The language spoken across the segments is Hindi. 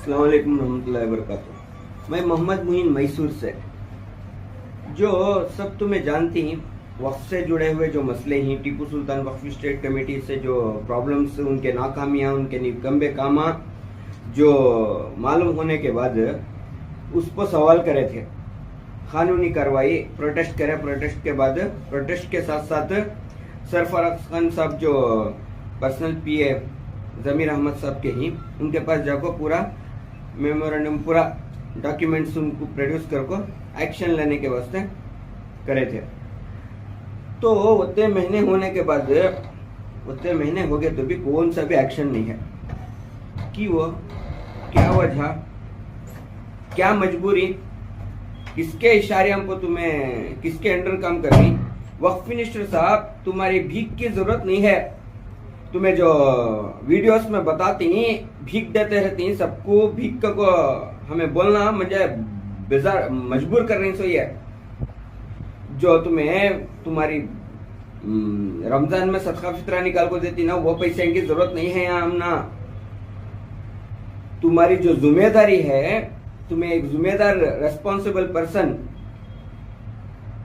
अस्सलाम वालेकुम रहमतुल्लाहि वबरकातुहू। मैं मोहम्मद मुहीन मैसूर से। जो सब तुम्हें जानती हैं, वक्फ से जुड़े हुए जो मसले हैं, टीपू सुल्तान वक्फ स्टेट कमेटी से जो प्रॉब्लम्स, उनके नाकामियाँ, उनके निकम्बे कामा जो मालूम होने के बाद उस पर सवाल करे थे। कानूनी कार्रवाई प्रोटेस्ट करे। प्रोटेस्ट के बाद, प्रोटेस्ट के साथ साथ सरफराज खान साहब जो पर्सनल पीए जमीर अहमद साहब के ही, उनके पास जाको पूरा मेमोरेंडम, पूरा डॉक्यूमेंट्स उनको प्रोड्यूस करको एक्शन लेने के वास्ते करे थे। तो उतने महीने होने के बाद, उतने महीने हो गए तो भी कौन सा भी एक्शन नहीं है। कि वो क्या वजह, क्या मजबूरी, किसके इशारे हमको, तुम्हें किसके अंडर काम कर रही। वक्फ मिनिस्टर साहब, तुम्हारी भीख की जरूरत नहीं है। तुम्हें जो वीडियोस में बताती भीख देते रहती सबको, भीख को हमें बोलना मुझे बेजार मजबूर कर रही सो ये। जो तुम्हें तुम्हारी रमजान में सदका फितरा निकाल को देती ना, वो पैसे की जरूरत नहीं है यहाँ ना। तुम्हारी जो जिम्मेदारी है, तुम्हें एक जिम्मेदार responsible person,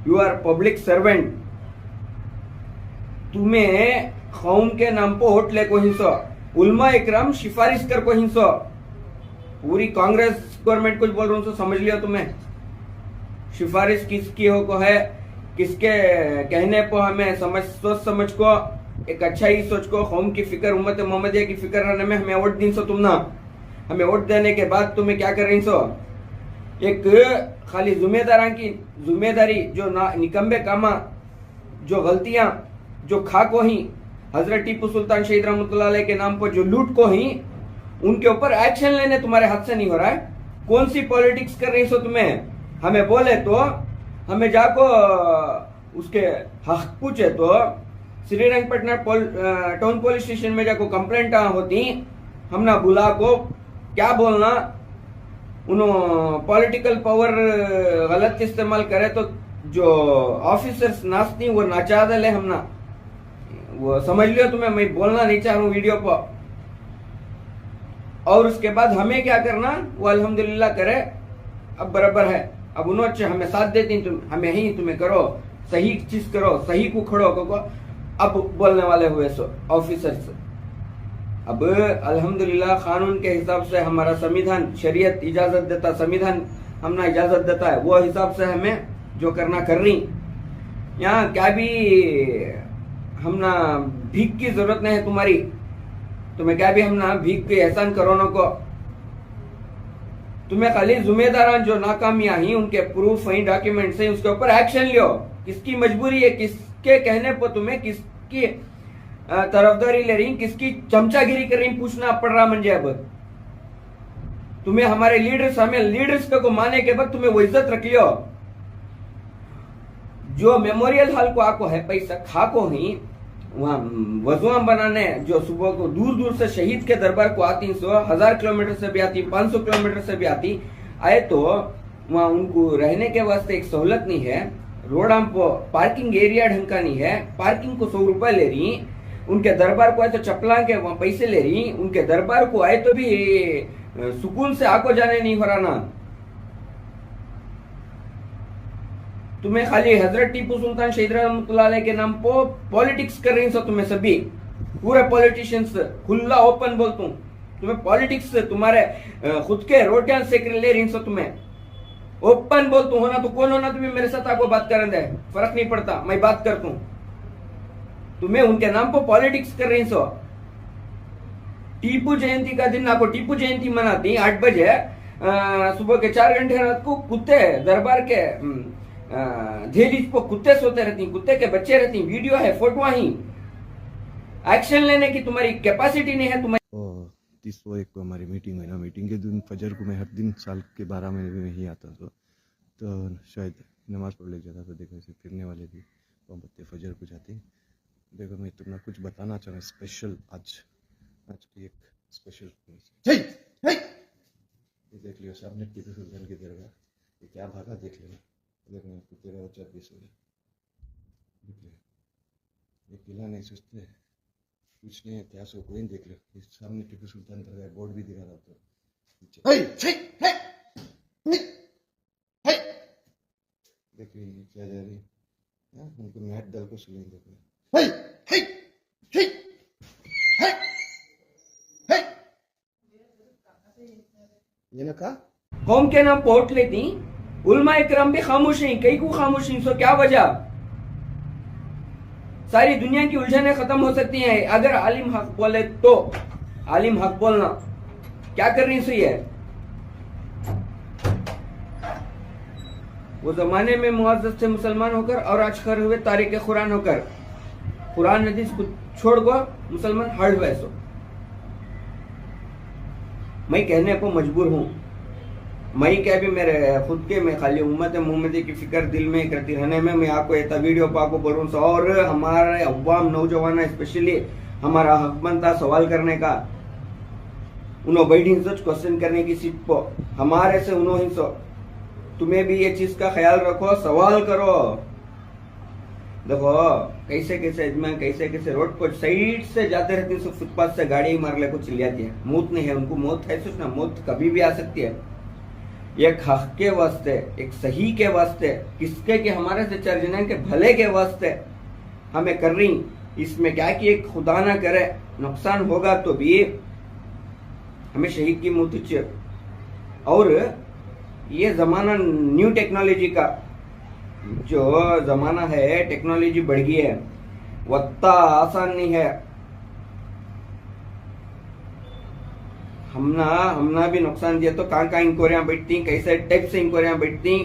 you are public servant. तुम्हें कौम के नाम पर वोट ले को हिंसो, उलमा इकराम सिफारिश कर को हिंसो। पूरी कांग्रेस गवर्नमेंट कुछ बोल रहा हूं तो समझ लियो। तुम्हें सिफारिश किसकी हो को है, किसके कहने पर हमें सोच समझ को एक अच्छा ही सोच को, कौम की फिक्र, उम्मत मोहम्मदिया की फिक्र रहने में हमें वोट दी सो। तुम ना हमें वोट देने के बाद तुम्हें क्या कर रही सो, एक खाली जिम्मेदारी जो निकम्बे कामा, जो गलतियां जो खा को ही, हजरत टीपू सुल्तान शहीद रहमतुल्लाह अलैह के नाम पर जो लूट को ही, उनके ऊपर एक्शन लेने तुम्हारे हाथ से नहीं हो रहा है। कौन सी पॉलिटिक्स कर रही सो तुम्हें। हमें बोले तो, हमें जाको उसके हक पूछे तो श्रीरंगपटना टाउन पुलिस स्टेशन में जाको कंप्लेंट होती, हमने बुला को क्या बोलना। उन्होंने पॉलिटिकल पावर गलत इस्तेमाल करे तो जो ऑफिसर्स नाचती वो नाचा दे ले हमना, वो समझ लियो। तुम्हें मैं बोलना नहीं चाह रहा हूँ वीडियो पर। और उसके बाद हमें क्या करना, वो अल्हम्दुलिल्लाह करे, अब बराबर है। अब उन्होंने हमें साथ देती, तुम हमें ही तुम्हें करो, सही चीज करो, सही को खड़ो को। अब बोलने वाले हुए सो ऑफिसर्स। अब अल्हम्दुलिल्लाह कानून के हिसाब से हमारा संविधान, शरीयत इजाजत देता, संविधान हमने इजाजत देता है, वो हिसाब से हमें जो करना कर रही। यहाँ क्या भी हमना भीख की जरूरत नहीं है तुम्हारी। तुम्हें क्या भी हमना भीख के एहसान करो न को। तुम्हें खाली जिम्मेदारान जो नाकामियां ही, उनके प्रूफ है, डॉक्यूमेंट्स है, उसके ऊपर एक्शन लियो। किसकी मजबूरी है, किसके कहने पर तुम्हें किसकी तरफदारी ले रही, किसकी चमचागिरी कर रही, पूछना पड़ रहा। मंजे अब तुम्हें हमारे लीडर्स, हमें लीडर्स को माने के बाद तुम्हें वो इज्जत रख लियो। जो मेमोरियल हॉल को आको है पैसा खा को ही, वहां वजुआ बनाने जो सुबह को दूर दूर से शहीद के दरबार को आती, 1000 किलोमीटर से भी आती, 500 किलोमीटर से भी आती आए, तो वहां उनको रहने के वास्ते एक सहूलत नहीं है। रोड पार्किंग एरिया ढंग का नहीं है, पार्किंग को 100 रुपए ले रही। उनके दरबार को आए तो चपला के वहां पैसे ले रही। उनके दरबार को आए तो भी सुकून से आको जाने नहीं हो रहा ना। तुम्हें खाली हजरत टीपू सुल्तान शहीद रहमतुल्लाह अलैह के नाम पर पॉलिटिक्स कर रही सो। तुम्हें सभी पूरे पॉलिटिशियंस खुला ओपन बोलता हूं, तुम्हें पॉलिटिक्स तुम्हारे खुद के रोटियां सेक ले रही सो। तुम्हें ओपन बोलता हूं, होना तो कौन होना, तुम्हें मेरे साथ आपको बात करने दे, फर्क नहीं पड़ता, मैं बात करता हूं। तुम्हें उनके नाम पर पॉलिटिक्स कर रही सो। टीपू जयंती का दिन आपको टीपू जयंती मनाती 8 बजे, सुबह के 4 घंटे रात को कुत्ते दरबार के धेलीज को कुत्ते सोते रहती, कुत्ते के बच्चे रहती, वीडियो है, फोटो ही। एक्शन लेने की तुम्हारी कैपेसिटी नहीं है। तुम्हारी 30 को हमारी मीटिंग है ना, मीटिंग के दिन फजर को मैं हर दिन साल के 12 महीने में ही आता तो शायद नमाज पढ़ ले जाता। तो देखो ऐसे फिरने वाले भी बत्ते फजर को जाते। देखो मैं तुम्हें कुछ बताना चाहूँ स्पेशल, आज की एक स्पेशल ये देख लियो सामने टीपू सुल्तान की दरगाह, ये क्या भागा देख लेना। देखो कुत्ते का बच्चा 20 हो गया, ये किला नहीं सोचते कुछ नहीं, इतिहास को कोई देख लो। इस सामने टीपू सुल्तान दरगाह बोर्ड भी दिखा रहा था, देखिए क्या जा रही है, उनको मैट डाल को सुलेंगे। ये ना कहा कौम के नाम पोट लेती, उलमा इकराम भी खामोश नहीं, कई को खामोश नहीं, सो क्या वजह? सारी दुनिया की उलझनें खत्म हो सकती हैं अगर आलिम हक बोले तो। आलिम हक बोलना क्या करनी सही है? वो जमाने में मुआज्जत से मुसलमान होकर और आज खर हुए तारिक कुरान होकर, कुरान हदीस को छोड़ को मुसलमान हड़ हुए। सो मैं कहने को मजबूर हूं, मैं क्या भी मेरे खुद के मैं खाली उम्मत मोहम्मदी की फिक्र दिल में करती रहने में मैं आपको ये वीडियो पाको बोलूँ। और हमारे अवाम नौजवान स्पेशली हमारा हक बनता सवाल करने का, उन्होंने बैठी सच क्वेश्चन करने की सीट पर हमारे से उन्होंने सो। तुम्हें भी ये चीज का ख्याल रखो, सवाल करो। देखो कैसे कैसे अजमान कैसे कैसे रोड पर साइड से जाते रहते हैं, फुटपाथ से गाड़ी मार ले को चली जाती है। मौत नहीं है उनको, मौत है सोचना, मौत कभी भी आ सकती है। एक हक के वास्ते, एक सही के वास्ते, किसके के हमारे से चार जन के भले के वास्ते हमें कर रही। इसमें क्या कि एक खुदा ना करे नुकसान होगा तो भी हमें शहीद की मौत चाहिए। और ये जमाना न्यू टेक्नोलॉजी का जो जमाना है, टेक्नोलॉजी बढ़ गई है, वत्ता आसान नहीं है। हमना भी नुकसान दिया तो कहाँ इंक्वायरियां बैठती, कैसे टाइप से इंक्वायरियां बैठती,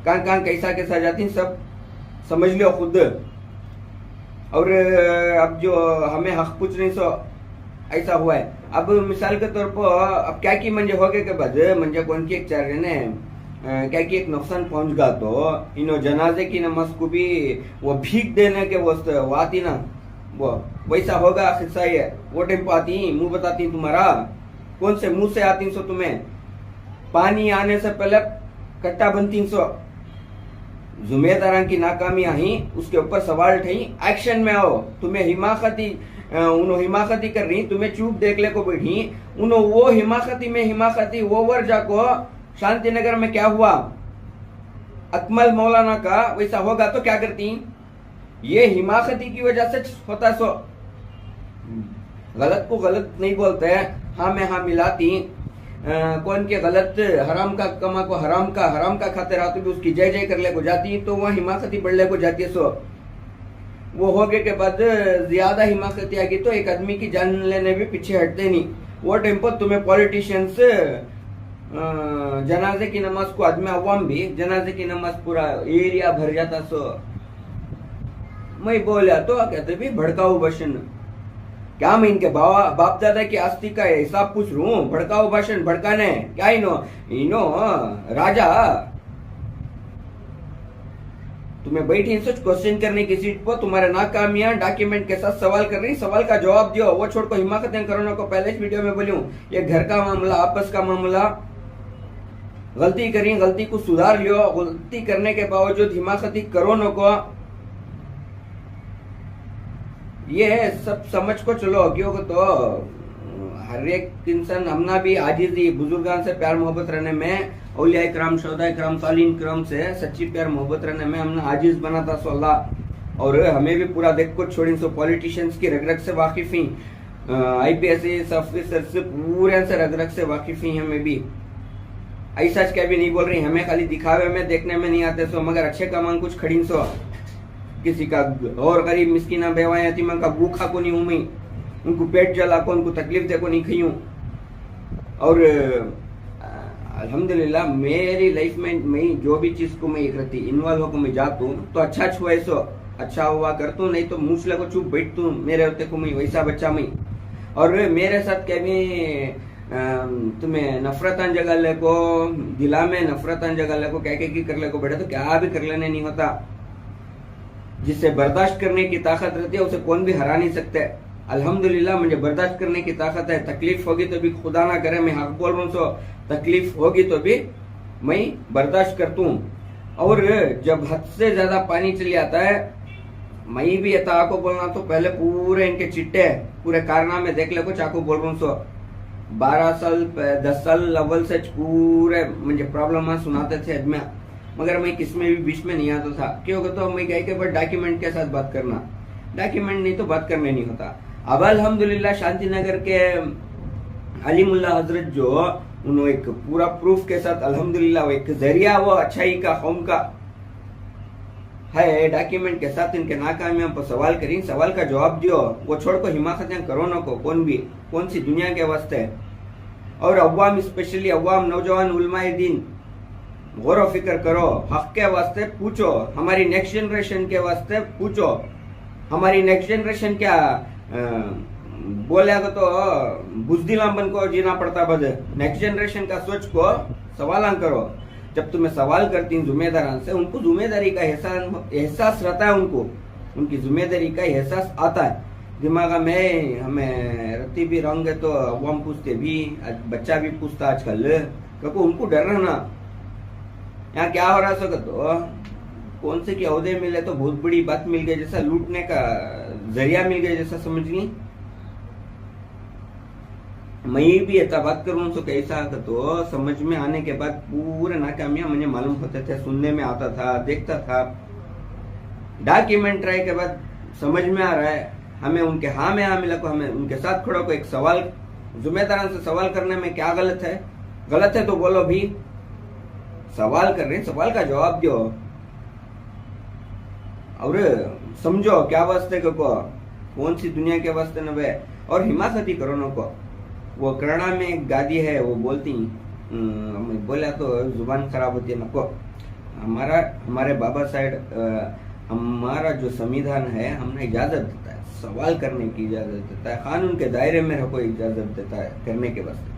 कहाँ कैसा कैसा जाती, सब समझ लो खुद। और अब जो हमें हक पूछ नहीं सो ऐसा हुआ है। अब मिसाल के तौर पर अब क्या की मंजे हो गए के बाद मंजे कौन की एक चार ने क्या की एक नुकसान पहुंच गया तो इनो जनाजे की नमाज को भी वो भीख देने के वास्ते वो आती ना, वो वैसा होगा किस्सा है। वो टाइम पर आती, मुंह बताती तुम्हारा कौन से मुंह से आती सो, तुम्हें पानी आने से पहले कट्टा बनती सो। जुम्मेदारां की नाकामी आई, उसके ऊपर सवाल उठाई, एक्शन में आओ। तुम्हें हिमाकती उन्होंने हिमाकती कर रही, तुम्हें चूप देख ले को बैठी, उन्होंने वो हिमाकती में हिमाकती वो वर जाको शांति नगर में क्या हुआ अकमल मौलाना का वैसा होगा तो क्या करती? ये हिमाकती की वजह से होता। सो गलत को गलत नहीं बोलते, हाँ में हाँ मिलाती। कौन के गलत हराम का कमा को हराम का खाते रहते भी उसकी जय जय कर ले को जाती, तो वह हिमाकती बढ़ ले को जाती है। सो वो हो गए के बाद ज्यादा हिमाकती आ गई तो एक आदमी की जान लेने भी पीछे हटते नहीं। वो टाइम पर तुम्हें पॉलिटिशियंस जनाजे की नमाज को, आदमी अवाम भी जनाजे की नमाज पूरा एरिया भर जाता। सो मैं बोला तो कहते भी भड़काऊ भाषण, क्या मैं इनके बाप दादा की आस्ती का हिसाब पूछ रहा हूं? भड़काऊ भाषण भड़काने क्या इनो राजा तुम्हें बैठी सच क्वेश्चन करने की सीट पर तुम्हारे नाकामियां डॉक्यूमेंट के साथ सवाल कर रही, सवाल का जवाब दियो। वो छोड़ को हिमाकतें करोना को पहले इस वीडियो में बोलूं, ये घर का मामला, आपस का मामला, गलती करी, गलती को सुधार लियो। गलती करने के बावजूद हिमाकती करोना को ये सब समझ को चलो, क्योंकि तो हर एक इंसान हमना भी आजिज़ी बुजुर्गान से प्यार मोहब्बत रहने में, औलिया इकराम, शोहदा इकराम, सालिन इकराम से सच्ची प्यार मोहब्बत रहने में हमने आजिज़ बना था सो अल्लाह। और हमें भी पूरा देख को छोड़ी सो पॉलिटिशियंस की रग रग से वाकिफ ही, IPS ऑफिसर से पूरे से रग रग से वाकिफ ही। हमें भी ऐसा क्या भी नहीं बोल रही, हमें खाली दिखावे में देखने में नहीं आते सो, मगर अच्छे कमान कुछ खड़ी सो। किसी का और गरीब मिस्किना बेवा यतीमा का भूखा को नहीं हूं मैं, उनको पेट जला को, उनको तकलीफ दे को नहीं खी हूं। और अल्हम्दुलिल्लाह मेरी लाइफ में मैं जो भी चीज को मैं एक रहती इन्वॉल्व होकर मैं जाता हूँ तो अच्छा छुआ सो अच्छा हुआ करता हूँ, नहीं तो मूसले को चुप बैठता हूँ। मेरे होते को मैं वैसा बच्चा मैं। और मेरे साथ क्या भी तुम्हें नफरतान जगह ले को, दिला में नफरतान जगह ले को, क्या क्या कर ले को बैठे तो क्या भी कर लेने नहीं होता। जिससे बर्दाश्त करने की ताकत रहती है उसे कौन भी हरा नहीं सकते। अल्हम्दुलिल्लाह मुझे बर्दाश्त करने की ताकत है। तकलीफ होगी तो भी खुदा ना करे, मैं हक बोल रहा हूँ, सो तकलीफ होगी तो भी मैं बर्दाश्त करता हूँ। और जब हद से ज्यादा पानी चली आता है, मैं भी ये आपको बोलना तो पहले पूरे इनके चिट्टे पूरे कारनामे देख ले कुछ आपको बोल रहा हूँ। सो 12 साल 10 साल अव्वल से पूरे मुझे प्रॉब्लम सुनाते थे अजमें, मगर मैं किस में भी बीच में नहीं आता था। क्यों तो मैं गए के बाद डॉक्यूमेंट के साथ बात करना, डॉक्यूमेंट नहीं तो बात करने नहीं होता। अब अल्हम्दुलिल्लाह शांति नगर के अली मुल्ला हजरत जो उन्होंने एक पूरा प्रूफ के साथ अल्हम्दुलिल्लाह एक जरिया वो अच्छाई का कौम का है, डॉक्यूमेंट के साथ इनके नाकामियों पर सवाल करें, सवाल का जवाब दियो, वो छोड़ को हिमाकतें करो ना को कौन सी दुनिया के वास्ते। और अवाम स्पेशली अवाम नौजवान उलमाए दीन गौर फिक्र करो, हक के वास्ते पूछो, हमारी नेक्स्ट जनरेशन के वास्ते पूछो। हमारी नेक्स्ट जनरेशन क्या बोलेगा तो बुजदिलामन को जीना पड़ता बद, नेक्स्ट जनरेशन का सोच को सवाल करो। जब तुम्हें सवाल करती हैं जिम्मेदारान से, उनको जिम्मेदारी का एहसास रहता है, उनको उनकी जिम्मेदारी का एहसास आता है दिमाग में। हमें रत्ती भी रंगे तो अवाम पूछते भी, बच्चा भी पूछता आजकल, क्योंकि उनको डर रहना यहाँ क्या हो रहा है। तो कौन से की अहदे मिले तो बहुत बड़ी बात मिल गई, जैसा लूटने का जरिया मिल गया जैसा समझ ली। मैं भी ऐसा बात करूं तो कैसा तो समझ में आने के बाद पूरे नाकामियां मुझे मालूम होते थे, सुनने में आता था, देखता था। डॉक्यूमेंट ट्राई के बाद समझ में आ रहा है हमें उनके हाँ में हाँ मिला को, हमें उनके साथ खड़ो को एक सवाल जिम्मेदारान से सवाल करने में क्या गलत है। गलत है तो बोलो भी, सवाल कर रहे हैं सवाल का जवाब दो और समझो क्या वास्ते को कौन सी दुनिया के वास्ते न वे, और हिमाकती करो न को। वो कनाडा में एक गादी है, वो बोलती बोला तो जुबान खराब होती है नको। हमारे बाबा साहब हमारा जो संविधान है हमने इजाजत देता है, सवाल करने की इजाजत देता है, कानून के दायरे में रखो इजाजत देता है करने के वास्ते।